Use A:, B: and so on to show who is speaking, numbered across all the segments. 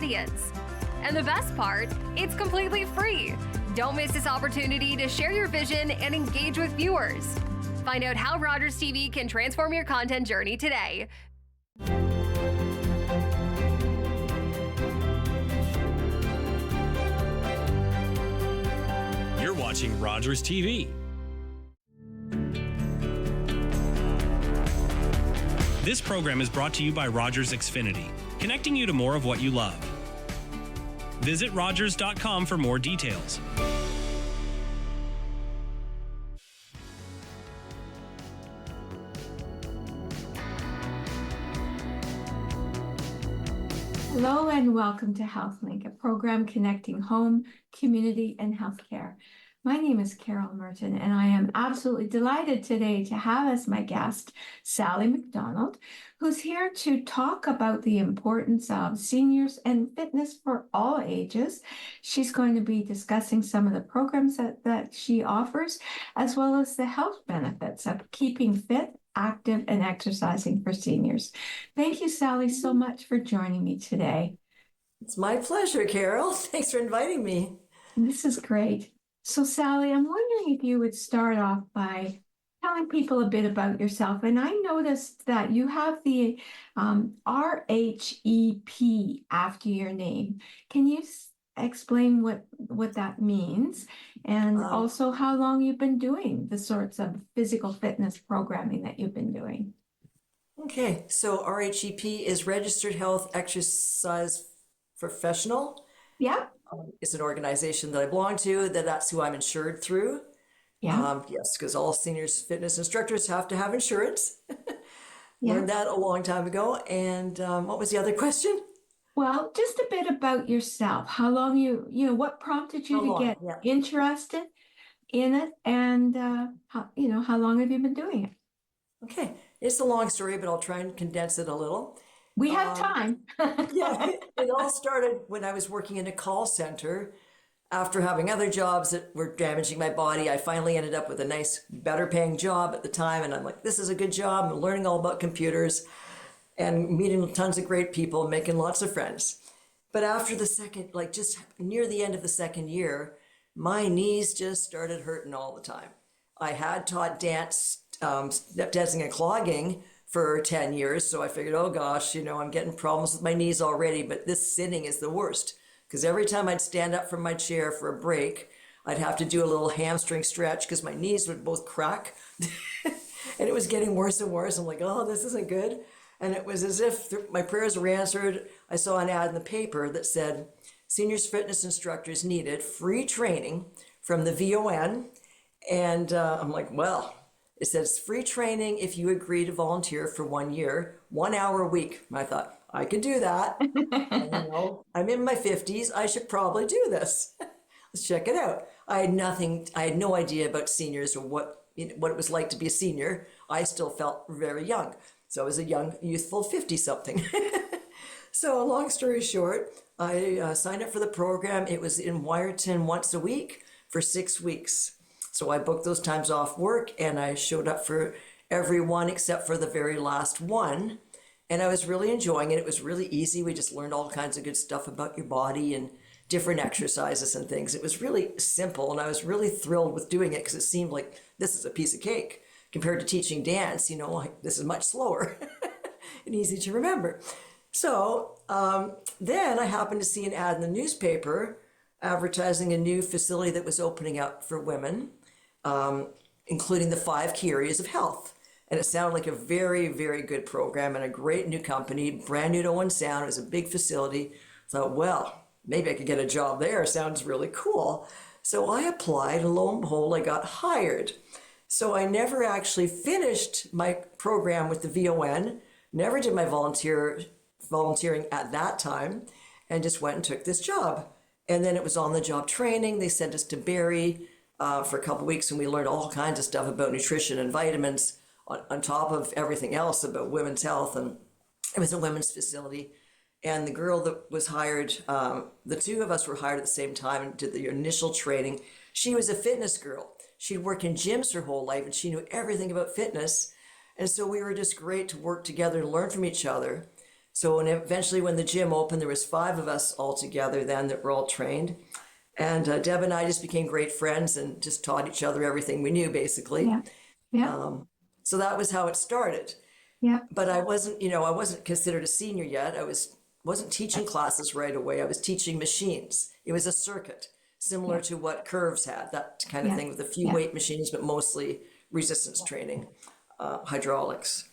A: audience. And the best part, it's completely free. Don't miss this opportunity to share your vision and engage with viewers. Find out how Rogers TV can transform your content journey today.
B: You're watching Rogers TV. This program is brought to you by Rogers Xfinity, connecting you to more of what you love. Visit Rogers.com for more details.
C: Hello and welcome to HealthLink, a program connecting home, community, and healthcare. My name is Carol Merton, and I am absolutely delighted today to have as my guest Sally MacDonald, who's here to talk about the importance of seniors and fitness for all ages. She's going to be discussing some of the programs that she offers, as well as the health benefits of keeping fit, active, and exercising for seniors. Thank you, Sally, so much for joining me today.
D: It's my pleasure, Carol. Thanks for inviting me.
C: This is great. So, Sally, I'm wondering if you would start off by telling people a bit about yourself. And I noticed that you have the RHEP after your name. Can you explain what that means? And also how long you've been doing the sorts of physical fitness programming that you've been doing?
D: Okay, so RHEP is Registered Health Exercise Professional.
C: Yeah.
D: It's an organization that I belong to, that's who I'm insured through.
C: Yeah.
D: Yes, because all seniors fitness instructors have to have insurance.
C: Yeah.
D: Learned that a long time ago. And what was the other question?
C: Well, just a bit about yourself. How long what prompted you to get interested in it, and how long have you been doing it?
D: Okay, it's a long story, but I'll try and condense it a little.
C: We have time.
D: Yeah, it all started when I was working in a call center. After having other jobs that were damaging my body, I finally ended up with a nice, better paying job at the time. And I'm like, this is a good job. I'm learning all about computers and meeting tons of great people, making lots of friends. But after the second, just near the end of the second year, my knees just started hurting all the time. I had taught dance, step dancing and clogging for 10 years. So I figured, oh gosh, I'm getting problems with my knees already, but this sitting is the worst. Because every time I'd stand up from my chair for a break, I'd have to do a little hamstring stretch because my knees would both crack. And it was getting worse and worse. I'm like, oh, this isn't good. And it was as if my prayers were answered. I saw an ad in the paper that said, seniors fitness instructors needed free training from the VON. And I'm like, well, it says free training if you agree to volunteer for 1 year, 1 hour a week. And I thought, I could do that. And, I'm in my 50s. I should probably do this. Let's check it out. I had no idea about seniors or what it was like to be a senior. I still felt very young. So I was a young, youthful 50-something. So long story short, I signed up for the program. It was in Wyerton once a week for 6 weeks. So I booked those times off work and I showed up for every one except for the very last one. And I was really enjoying it. It was really easy. We just learned all kinds of good stuff about your body and different exercises and things. It was really simple and I was really thrilled with doing it because it seemed like this is a piece of cake compared to teaching dance. This is much slower and easy to remember. So then I happened to see an ad in the newspaper advertising a new facility that was opening up for women, including the 5 key areas of health. And it sounded like a very, very good program and a great new company, brand new to one sound. It was a big facility. I thought, well, maybe I could get a job there. Sounds really cool. So I applied and lo and behold, I got hired. So I never actually finished my program with the VON, never did my volunteering at that time, and just went and took this job. And then it was on the job training. They sent us to Barrie for a couple of weeks and we learned all kinds of stuff about nutrition and vitamins on top of everything else about women's health. And it was a women's facility. And the girl that was hired, the two of us were hired at the same time and did the initial training. She was a fitness girl. She'd worked in gyms her whole life and she knew everything about fitness. And so we were just great to work together and learn from each other. So and eventually when the gym opened, there was 5 of us all together then that were all trained. And Deb and I just became great friends and just taught each other everything we knew, basically.
C: Yeah. Yeah.
D: So that was how it started.
C: Yeah.
D: But I wasn't, I wasn't considered a senior yet. Wasn't teaching classes right away. I was teaching machines. It was a circuit similar to what Curves had, that kind of thing, with a few weight machines, but mostly resistance training, hydraulics.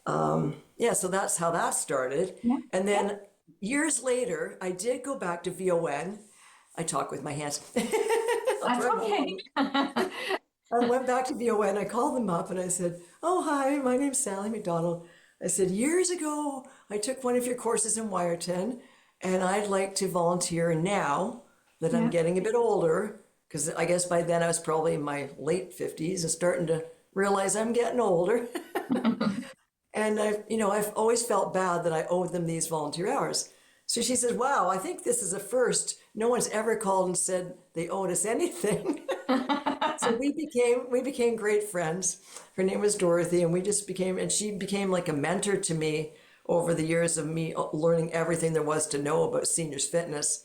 D: So that's how that started.
C: Yeah.
D: And then years later, I did go back to VON. I talk with my hands.
C: That's okay.
D: I went back to VON. I called them up and I said, "Oh, hi, my name's Sally MacDonald. I said, years ago, I took one of your courses in Wyerton, and I'd like to volunteer now that I'm getting a bit older, because I guess by then I was probably in my late 50s and starting to realize I'm getting older." And I've always felt bad that I owed them these volunteer hours. So she said, "Wow, I think this is a first. No one's ever called and said they owed us anything." So we became great friends. Her name was Dorothy, and she became like a mentor to me over the years of me learning everything there was to know about seniors fitness.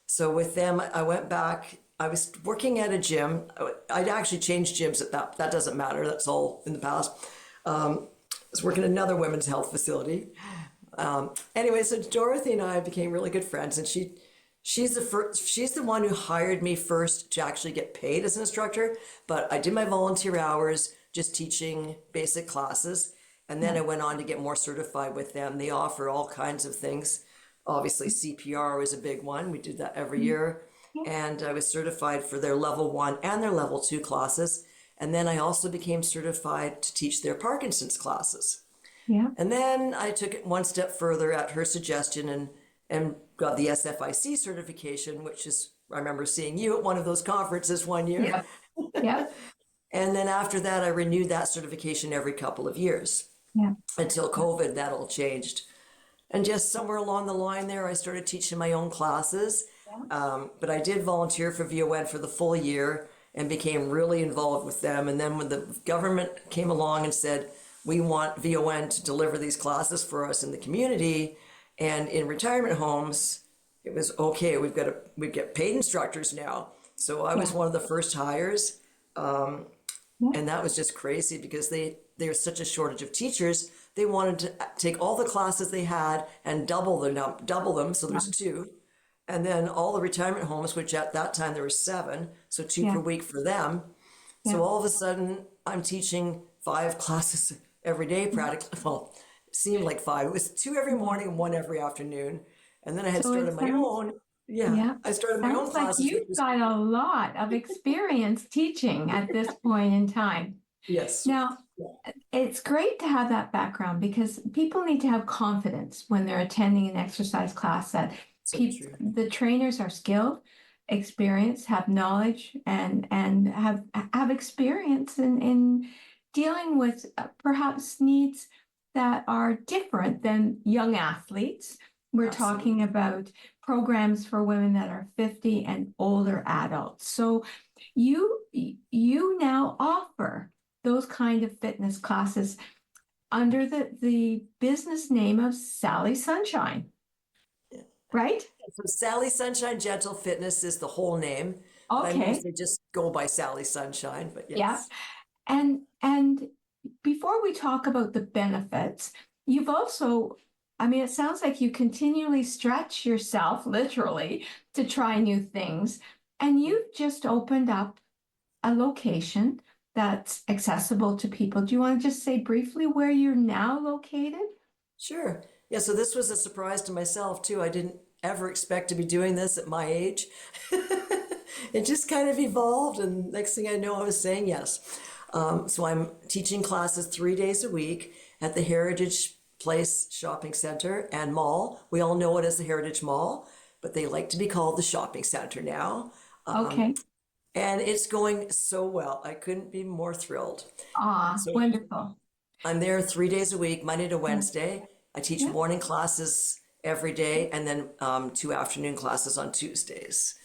D: So with them, I went back. I was working at a gym. I'd actually changed gyms at that doesn't matter. That's all in the past. I was working at another women's health facility. Anyway, so Dorothy and I became really good friends, and she's the one who hired me first to actually get paid as an instructor. But I did my volunteer hours just teaching basic classes, and then I went on to get more certified with them. They offer all kinds of things. Obviously, CPR was a big one. We did that every year, and I was certified for their level 1 and their level 2 classes. And then I also became certified to teach their Parkinson's classes.
C: Yeah.
D: And then I took it one step further at her suggestion and got the SFIC certification, which is, I remember seeing you at one of those conferences one year.
C: Yeah. Yeah.
D: And then after that, I renewed that certification every couple of years.
C: Yeah.
D: Until COVID, that all changed. And just somewhere along the line there, I started teaching my own classes. Yeah. But I did volunteer for VON for the full year and became really involved with them. And then when the government came along and said, "We want VON to deliver these classes for us in the community and in retirement homes," it was okay. We get paid instructors now. So I was one of the first hires. And that was just crazy because there's such a shortage of teachers. They wanted to take all the classes they had and double them. So there's 2. And then all the retirement homes, which at that time there were 7, so 2 per week for them. So all of a sudden I'm teaching 5 classes every day practically. Well, it seemed like 5. It was 2 every morning and 1 every afternoon. And then I had started my own. I started my own classes.
C: Like you've got a lot of experience teaching at this point in time.
D: Yes.
C: Now, it's great to have that background because people need to have confidence when they're attending an exercise class that the trainers are skilled, experienced, have knowledge, and have experience in dealing with perhaps needs that are different than young athletes. We're talking about programs for women that are 50 and older adults. So you now offer those kind of fitness classes under the business name of Sally Sunshine, right?
D: So Sally Sunshine Gentle Fitness is the whole name.
C: Okay.
D: I mostly just go by Sally Sunshine, but yes.
C: Yeah. And before we talk about the benefits, you've also, it sounds like you continually stretch yourself, literally, to try new things. And you've just opened up a location that's accessible to people. Do you want to just say briefly where you're now located?
D: Sure. Yeah, so this was a surprise to myself, too. I didn't ever expect to be doing this at my age. It just kind of evolved, and next thing I know, I was saying yes. So I'm teaching classes 3 days a week at the Heritage Place Shopping Center and Mall. We all know it as the Heritage Mall, but they like to be called the Shopping Center now.
C: Okay.
D: And it's going so well. I couldn't be more thrilled.
C: Wonderful.
D: I'm there 3 days a week, Monday to Wednesday. I teach morning classes every day and then 2 afternoon classes on Tuesdays.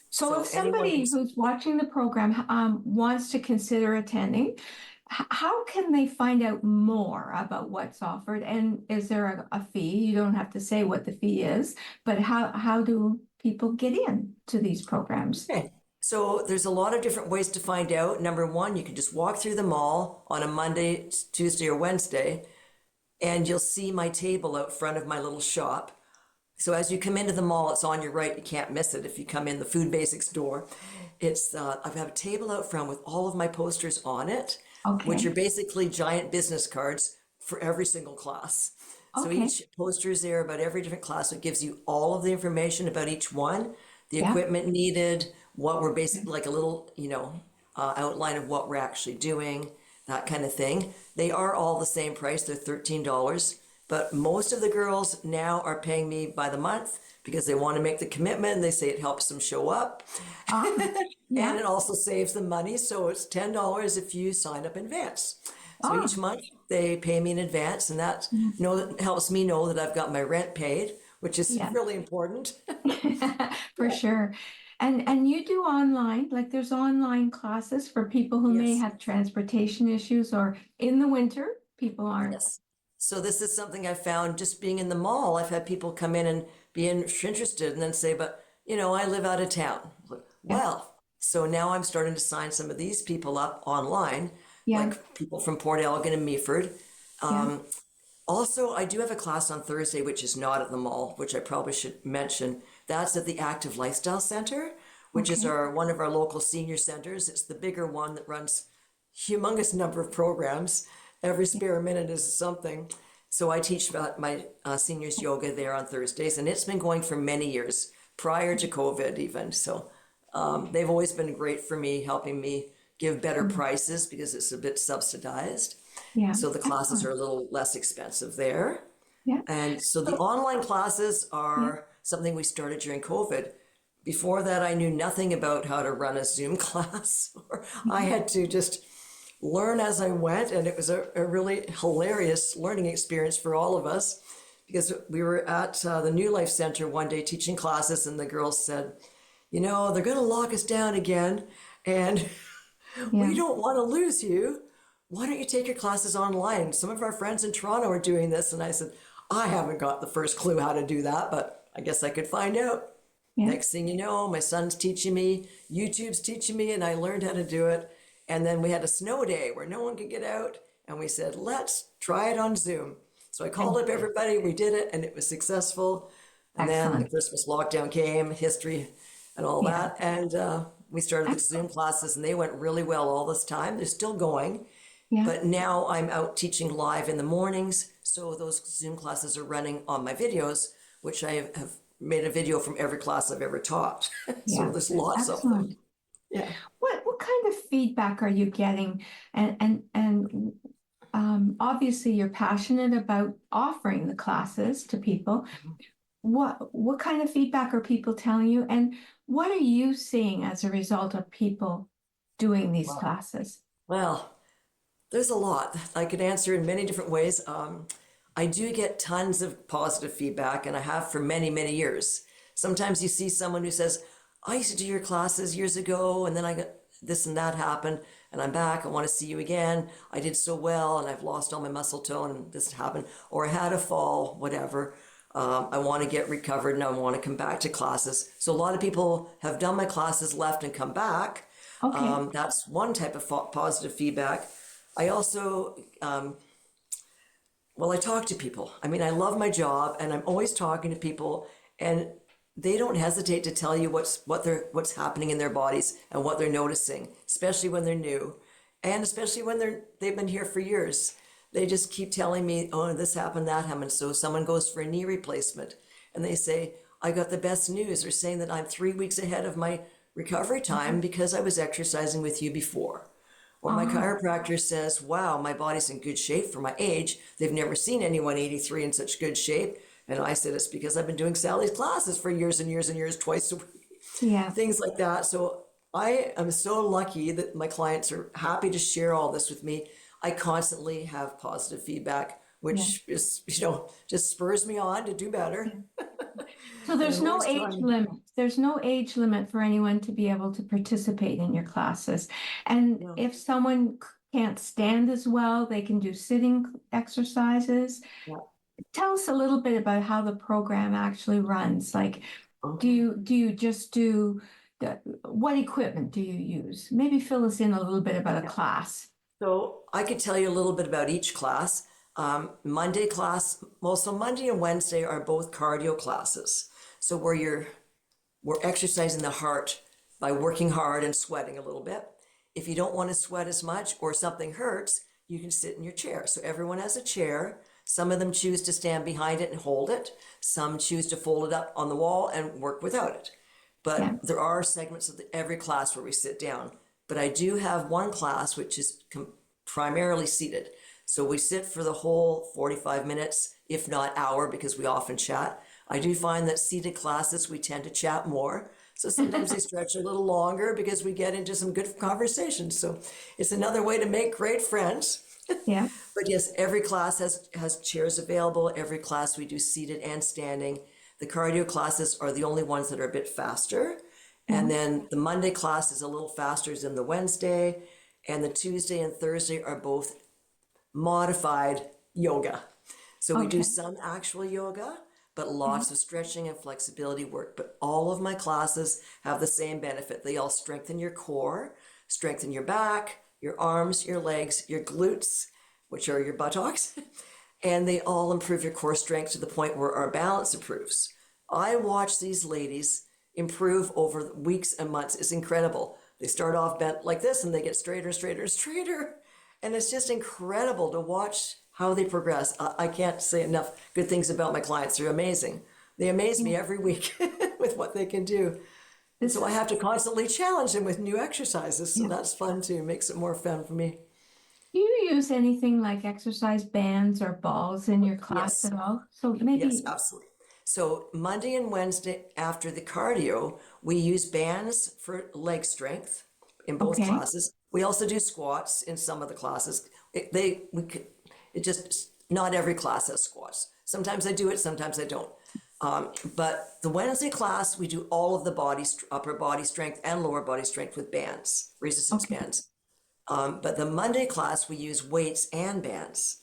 C: So if somebody who's watching the program wants to consider attending, how can they find out more about what's offered? And is there a fee? You don't have to say what the fee is, but how do people get in to these programs?
D: Okay. So there's a lot of different ways to find out. Number one, you can just walk through the mall on a Monday, Tuesday, or Wednesday, and you'll see my table out front of my little shop. So as you come into the mall, it's on your right. You can't miss it if you come in the Food Basics door. It's I have a table out front with all of my posters on it, which
C: Okay.
D: are basically giant business cards for every single class. So
C: Okay.
D: each poster is there about every different class. It gives you all of the information about each one, the
C: Yeah.
D: equipment needed, what we're basically like a little, outline of what we're actually doing, that kind of thing. They are all the same price. They're $13, but most of the girls now are paying me by the month because they want to make the commitment. They say it helps them show up.
C: Yeah.
D: And it also saves them money. So it's $10 if you sign up in advance. So each month they pay me in advance, and that helps me know that I've got my rent paid, which is
C: Yeah.
D: really important.
C: For sure. And you do online, like there's online classes for people who may
D: Yes.
C: have transportation issues, or in the winter, people aren't.
D: Yes. So this is something I found just being in the mall. I've had people come in and be interested and then say, but I live out of town. Well, so now I'm starting to sign some of these people up online,
C: Yeah.
D: like people from Port Elgin and Meaford.
C: Yeah.
D: Also, I do have a class on Thursday, which is not at the mall, which I probably should mention. That's at the Active Lifestyle Center, which is one of our local senior centers. It's the bigger one that runs humongous number of programs. Every spare minute is something. So I teach about my seniors yoga there on Thursdays, and it's been going for many years, prior to COVID even. So they've always been great for me, helping me give better prices because it's a bit subsidized.
C: Yeah.
D: So the classes are a little less expensive there.
C: Yeah.
D: And so the online classes are something we started during COVID. Before that, I knew nothing about how to run a Zoom class. I had to just learn as I went, and it was a really hilarious learning experience for all of us, because we were at the New Life Center one day teaching classes, and the girls said, they're going to lock us down again, and we don't want to lose you. Why don't you take your classes online? Some of our friends in Toronto are doing this. And I said, I haven't got the first clue how to do that, but I guess I could find out.
C: Yeah.
D: Next thing you know, my son's teaching me, YouTube's teaching me, and I learned how to do it. And then we had a snow day where no one could get out, and we said, let's try it on Zoom. So I called up everybody, we did it, and it was successful. And then the Christmas lockdown came, history and all that. And we started the Zoom classes, and they went really well all this time. They're still going.
C: Yeah.
D: But now I'm out teaching live in the mornings. So those Zoom classes are running on my videos, which I have made a video from every class I've ever taught. So there's lots of them. Yeah.
C: What kind of feedback are you getting? And obviously you're passionate about offering the classes to people. What kind of feedback are people telling you? And what are you seeing as a result of people doing these classes?
D: Well, there's a lot. I could answer in many different ways. I do get tons of positive feedback, and I have for many, many years. Sometimes you see someone who says, I used to do your classes years ago, and then I got this and that happened, and I'm back. I want to see you again. I did so well, and I've lost all my muscle tone, and this happened. Or I had a fall, whatever. I want to get recovered, and I want to come back to classes. So a lot of people have done my classes, left, and come back.
C: Okay.
D: That's one type of positive feedback. I also, I talk to people. I mean, I love my job, and I'm always talking to people, and they don't hesitate to tell you what's happening in their bodies and what they're noticing, especially when they're new, and especially when they've been here for years. They just keep telling me, oh, this happened, that happened. So someone goes for a knee replacement, and they say, I got the best news. They're saying that I'm 3 weeks ahead of my recovery time because I was exercising with you before. Or my chiropractor says, wow, my body's in good shape for my age. They've never seen anyone 83 in such good shape. And I said, it's because I've been doing Sally's classes for years and years and years, twice a week.
C: Yeah.
D: Things like that. So I am so lucky that my clients are happy to share all this with me. I constantly have positive feedback, which is, just spurs me on to do better.
C: So there's
D: And I'm
C: no
D: always
C: age
D: trying.
C: limit. There's no age limit for anyone to be able to participate in your classes. And
D: No.
C: if someone can't stand as well, they can do sitting exercises.
D: Yeah.
C: Tell us a little bit about how the program actually runs. Like, do you just do what equipment do you use? Maybe fill us in a little bit about a class.
D: So I could tell you a little bit about each class. Monday class, well, so Monday and Wednesday are both cardio classes. So we're exercising the heart by working hard and sweating a little bit. If you don't want to sweat as much or something hurts, you can sit in your chair. So everyone has a chair. Some of them choose to stand behind it and hold it. Some choose to fold it up on the wall and work without it. But there are segments of every class where we sit down. But I do have one class which is primarily seated. So we sit for the whole 45 minutes, if not hour, because we often chat. I do find that seated classes, we tend to chat more. So sometimes they stretch a little longer because we get into some good conversations. So it's another way to make great friends.
C: Yeah.
D: But yes, every class has chairs available. Every class we do seated and standing. The cardio classes are the only ones that are a bit faster. And then the Monday class is a little faster than the Wednesday. And the Tuesday and Thursday are both modified yoga. So we do some actual yoga, but lots of stretching and flexibility work. But all of my classes have the same benefit. They all strengthen your core, strengthen your back, your arms, your legs, your glutes, which are your buttocks, and they all improve your core strength to the point where our balance improves. I watch these ladies improve over weeks and months. It's incredible. They start off bent like this and they get straighter, straighter, straighter. And it's just incredible to watch how they progress. I can't say enough good things about my clients. They're amazing. They amaze me every week with what they can do. And so I have to constantly challenge them with new exercises. So that's fun too. Makes it more fun for me.
C: Do you use anything like exercise bands or balls in your class at all? So maybe.
D: Yes, absolutely. So Monday and Wednesday after the cardio, we use bands for leg strength in both classes. We also do squats in some of the classes. Not every class has squats. Sometimes I do it, sometimes I don't. But the Wednesday class, we do all of the upper body strength and lower body strength with bands, resistance bands. But the Monday class, we use weights and bands.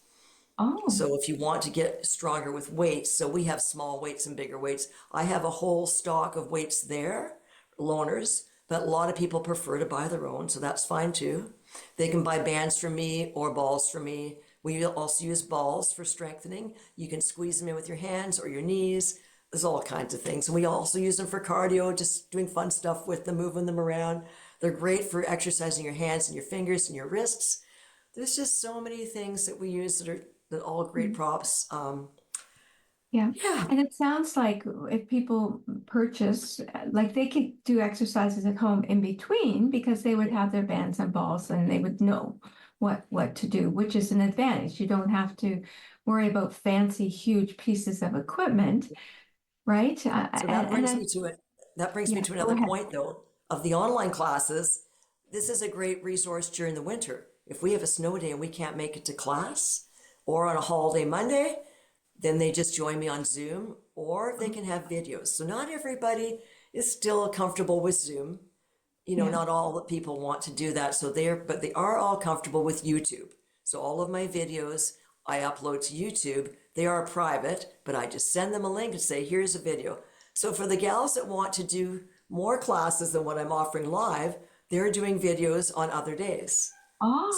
C: Oh.
D: So if you want to get stronger with weights, so we have small weights and bigger weights. I have a whole stock of weights there, loaners, but a lot of people prefer to buy their own, so that's fine too. They can buy bands from me or balls from me. We also use balls for strengthening. You can squeeze them in with your hands or your knees. There's all kinds of things. And we also use them for cardio, just doing fun stuff with them, moving them around. They're great for exercising your hands and your fingers and your wrists. There's just so many things that we use that are all great props.
C: Yeah. And it sounds like if people purchase, like they could do exercises at home in between because they would have their bands and balls and they would know what to do, which is an advantage. You don't have to worry about fancy, huge pieces of equipment, right?
D: So that brings me to it. That brings me to another point though, of the online classes. This is a great resource during the winter. If we have a snow day and we can't make it to class, or on a holiday Monday, then they just join me on Zoom, or they can have videos. So not everybody is still comfortable with Zoom. Not all the people want to do that. But they are all comfortable with YouTube. So all of my videos I upload to YouTube. They are private, but I just send them a link and say, here's a video. So for the gals that want to do more classes than what I'm offering live, they're doing videos on other days.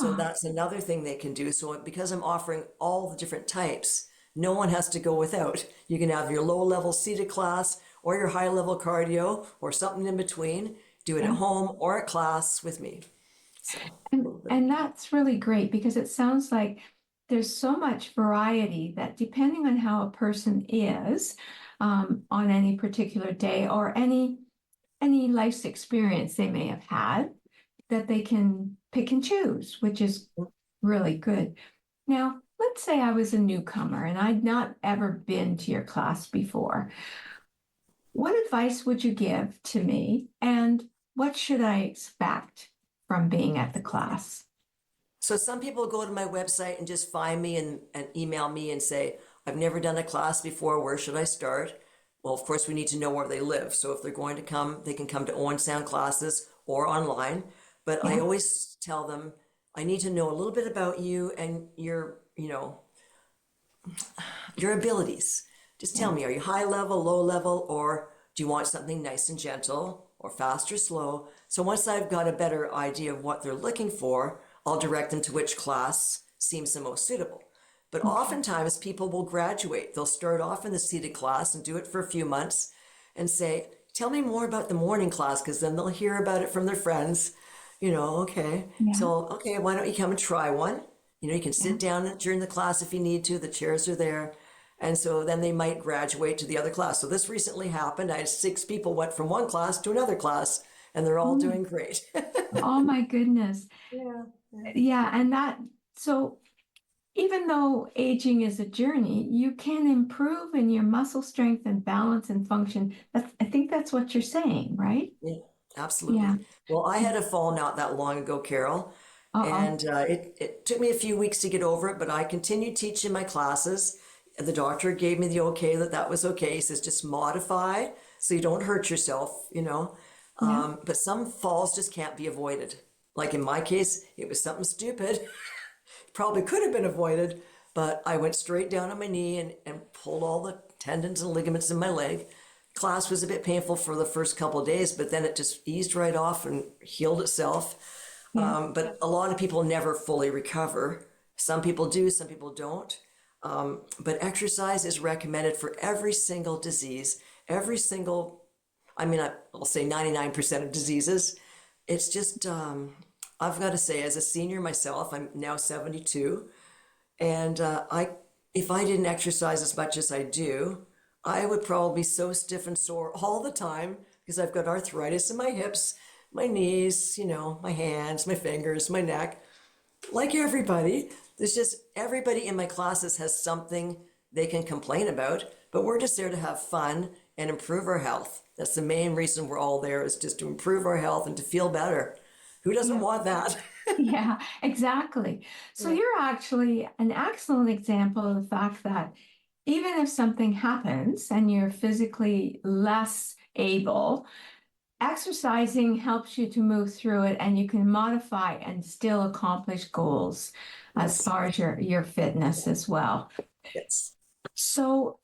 D: So that's another thing they can do. So because I'm offering all the different types, no one has to go without. You can have your low-level seated class or your high-level cardio or something in between. Do it at home or at class with me. So,
C: and that's really great because it sounds like there's so much variety that depending on how a person is on any particular day or any life's experience they may have had, that they can pick and choose, which is really good. Now, let's say I was a newcomer and I'd not ever been to your class before. What advice would you give to me, and what should I expect from being at the class?
D: So some people go to my website and just find me and email me and say, I've never done a class before, where should I start? Well, of course, we need to know where they live. So if they're going to come, they can come to Owen Sound classes or online. But I always tell them, I need to know a little bit about you and your abilities. Just tell me, are you high level, low level, or do you want something nice and gentle, or fast or slow? So once I've got a better idea of what they're looking for, I'll direct them to which class seems the most suitable. But oftentimes people will graduate. They'll start off in the seated class and do it for a few months and say, tell me more about the morning class, because then they'll hear about it from their friends. Okay.
C: Yeah.
D: So, okay, why don't you come and try one? You can sit down during the class if you need to. The chairs are there. And so then they might graduate to the other class. So this recently happened. I had 6 people went from one class to another class, and they're all doing great.
C: Oh my goodness.
D: Yeah.
C: Yeah, and so even though aging is a journey, you can improve in your muscle strength and balance and function. I think that's what you're saying, right?
D: Yeah, absolutely.
C: Yeah.
D: Well, I had a fall not that long ago, Carol, and it took me a few weeks to get over it, but I continued teaching my classes. The doctor gave me the okay that was okay. He says, just modify so you don't hurt yourself, But some falls just can't be avoided. Like in my case, it was something stupid. Probably could have been avoided, but I went straight down on my knee and pulled all the tendons and ligaments in my leg. Class was a bit painful for the first couple of days, but then it just eased right off and healed itself. But a lot of people never fully recover. Some people do, some people don't. But exercise is recommended for every single disease, I'll say 99% of diseases. It's just, I've got to say, as a senior myself, I'm now 72, and if I didn't exercise as much as I do, I would probably be so stiff and sore all the time because I've got arthritis in my hips, my knees, my hands, my fingers, my neck. Like everybody, everybody in my classes has something they can complain about, but we're just there to have fun and improve our health. That's the main reason we're all there, is just to improve our health and to feel better. Who doesn't want that?
C: Yeah, exactly. So you're actually an excellent example of the fact that even if something happens and you're physically less able, exercising helps you to move through it, and you can modify and still accomplish goals as far as your fitness as well.
D: Yes.
C: So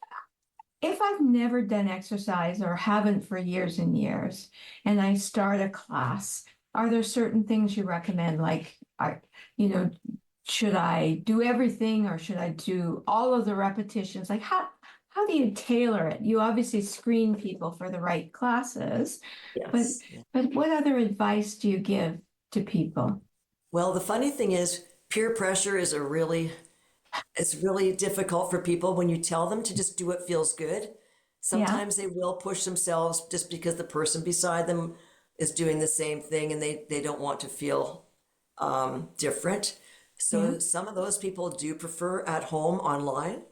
C: if I've never done exercise or haven't for years and years, and I start a class, are there certain things you recommend? Like, should I do everything, or should I do all of the repetitions? Like, how do you tailor it? You obviously screen people for the right classes,
D: Yes.
C: but what other advice do you give to people?
D: Well, the funny thing is, peer pressure is it's really difficult for people when you tell them to just do what feels good. Sometimes they will push themselves just because the person beside them is doing the same thing, and they don't want to feel different. So some of those people do prefer at home online,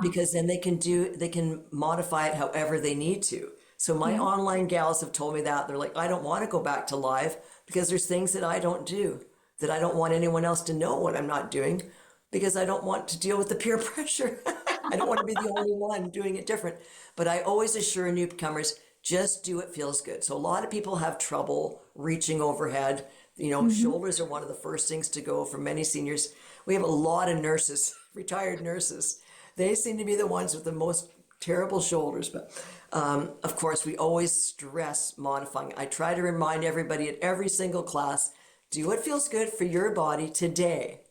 D: because then they can modify it however they need to. So my online gals have told me that they're like, I don't want to go back to live because there's things that I don't do, that I don't want anyone else to know what I'm not doing, because I don't want to deal with the peer pressure. I don't want to be the only one doing it different. But I always assure newcomers, just do what feels good. So a lot of people have trouble reaching overhead. Shoulders are one of the first things to go for many seniors. We have a lot of nurses, retired nurses. They seem to be the ones with the most terrible shoulders. But of course, we always stress modifying. I try to remind everybody at every single class, do what feels good for your body today.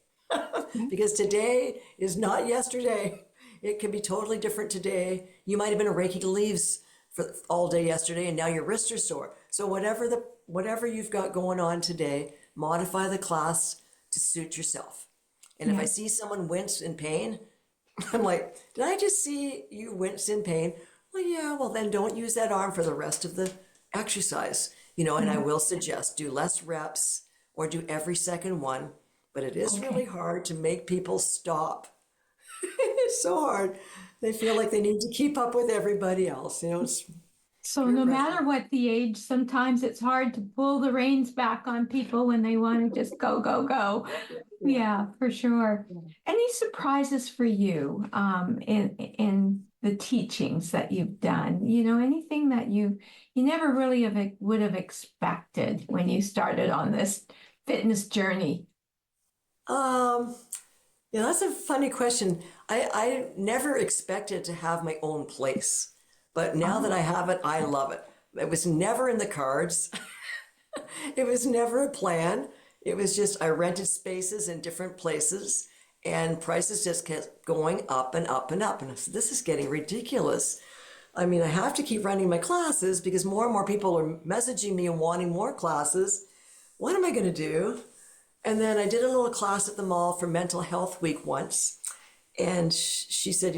D: Because today is not yesterday. It can be totally different today. You might have been raking leaves for all day yesterday, and now your wrists are sore. So whatever you've got going on today, modify the class to suit yourself. And if I see someone wince in pain, I'm like, did I just see you wince in pain? Well, yeah, well then don't use that arm for the rest of the exercise. And I will suggest do less reps or do every second one, but it is really hard to make people stop. It's so hard. They feel like they need to keep up with everybody else.
C: So no matter what the age, sometimes it's hard to pull the reins back on people when they want to just go, go, go. Yeah, for sure. Any surprises for you in the teachings that you've done? Anything that you never really would have expected when you started on this fitness journey?
D: Yeah, that's a funny question. I never expected to have my own place, but now that I have it, I love it. It was never in the cards. It was never a plan. It was just I rented spaces in different places, and prices just kept going up and up and up. And I said, this is getting ridiculous. I mean, I have to keep running my classes because more and more people are messaging me and wanting more classes. What am I going to do? And then I did a little class at the mall for Mental Health Week once. And she said,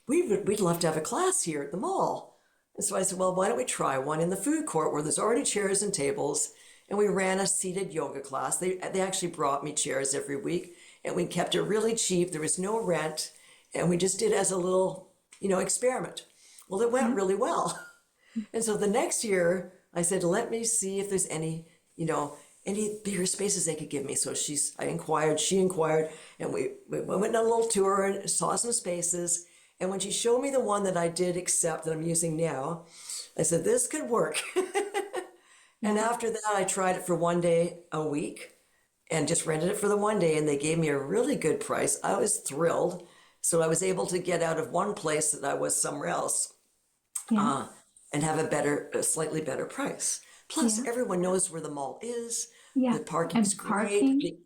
D: we'd love to have a class here at the mall. And so I said, well, why don't we try one in the food court where there's already chairs and tables. And we ran a seated yoga class. They actually brought me chairs every week. And we kept it really cheap. There was no rent. And we just did it as a little, experiment. Well, it went really well. And so the next year I said, let me see if there's any bigger spaces they could give me. So she inquired, and we went on a little tour and saw some spaces. And when she showed me the one that I did accept that I'm using now, I said, this could work. And after that, I tried it for one day a week and just rented it for the one day. And they gave me a really good price. I was thrilled. So I was able to get out of one place that I was somewhere else and have a slightly better price. Plus, everyone knows where the mall is.
C: Yeah.
D: The parking's great.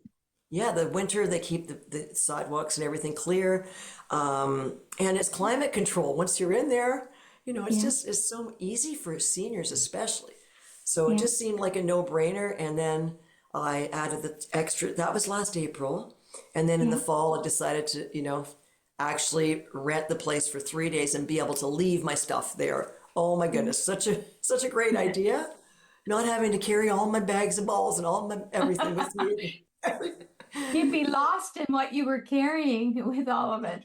D: The winter, they keep the sidewalks and everything clear. And it's climate control. Once you're in there, it's so easy for seniors especially. So it just seemed like a no-brainer. And then I added the extra, that was last April. And then in the fall, I decided to, actually rent the place for 3 days and be able to leave my stuff there. Oh my goodness, such a great idea. Not having to carry all my bags of balls and all my everything with me.
C: You'd be lost in what you were carrying with all of it.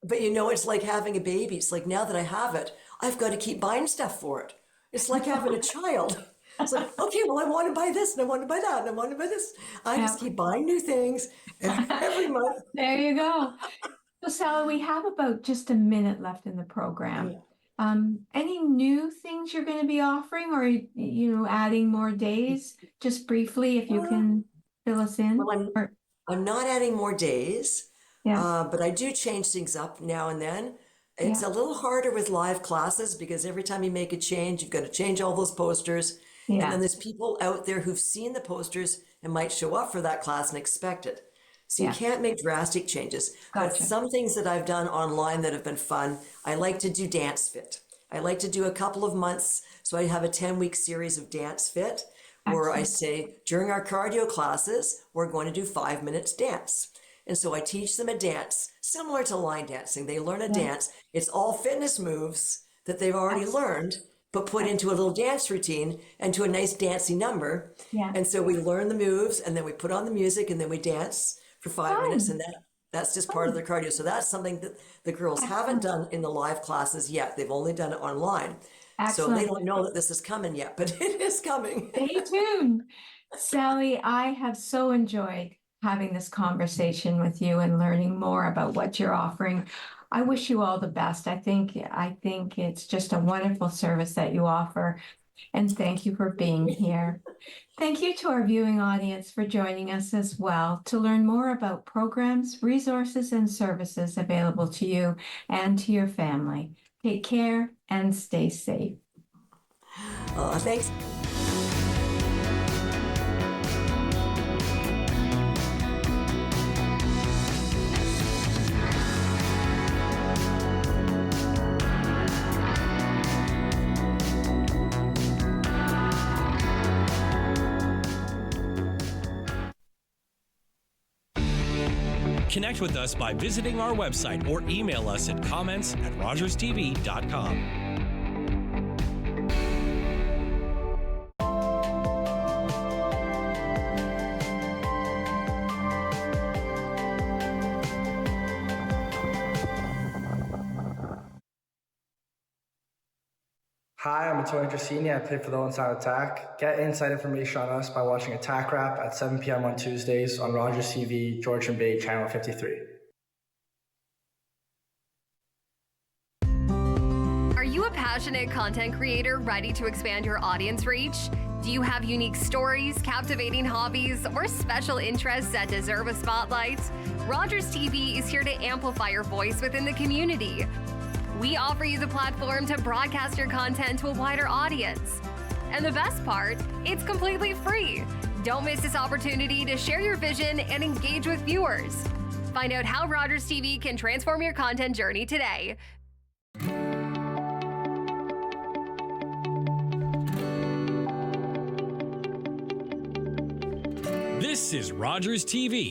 D: But it's like having a baby. It's like now that I have it, I've got to keep buying stuff for it. It's like having a child. It's like, okay, well, I want to buy this and I want to buy that and I want to buy this. I just keep buying new things every month.
C: There you go. So Sally, we have about just a minute left in the program. Any new things you're going to be offering or, adding more days? Just briefly, if you can fill us in.
D: Well, I'm not adding more days, but I do change things up now and then. It's a little harder with live classes because every time you make a change, you've got to change all those posters. And then there's people out there who've seen the posters and might show up for that class and expect it. So you can't make drastic changes.
C: Gotcha.
D: But some things that I've done online that have been fun, I like to do Dance Fit. I like to do a couple of months. So I have a 10-week series of Dance Fit where I say, during our cardio classes, we're going to do 5 minutes dance. And so I teach them a dance similar to line dancing. They learn a dance. It's all fitness moves that they've already learned, but put into a little dance routine and to a nice dancey number. And so we learn the moves and then we put on the music and then we dance for 5 minutes, and that's just part of their cardio. So that's something that the girls haven't done in the live classes yet. They've only done it online. So they don't know that this is coming yet, but it is coming.
C: Stay tuned. Sally, I have so enjoyed having this conversation with you and learning more about what you're offering. I wish you all the best. I think it's just a wonderful service that you offer. And thank you for being here. Thank you to our viewing audience for joining us as well. To learn more about programs, resources, and services available to you and to your family. Take care and stay safe.
D: Thanks.
B: Connect with us by visiting our website or email us at comments@rogerstv.com.
E: Hi, I'm Antonio Dracini. I play for the Onside Attack. Get inside information on us by watching Attack Rap at 7 p.m. on Tuesdays on Rogers TV, Georgian Bay, Channel 53.
A: Are you a passionate content creator ready to expand your audience reach? Do you have unique stories, captivating hobbies, or special interests that deserve a spotlight? Rogers TV is here to amplify your voice within the community. We offer you the platform to broadcast your content to a wider audience. And the best part, it's completely free. Don't miss this opportunity to share your vision and engage with viewers. Find out how Rogers TV can transform your content journey today.
F: This is Rogers TV.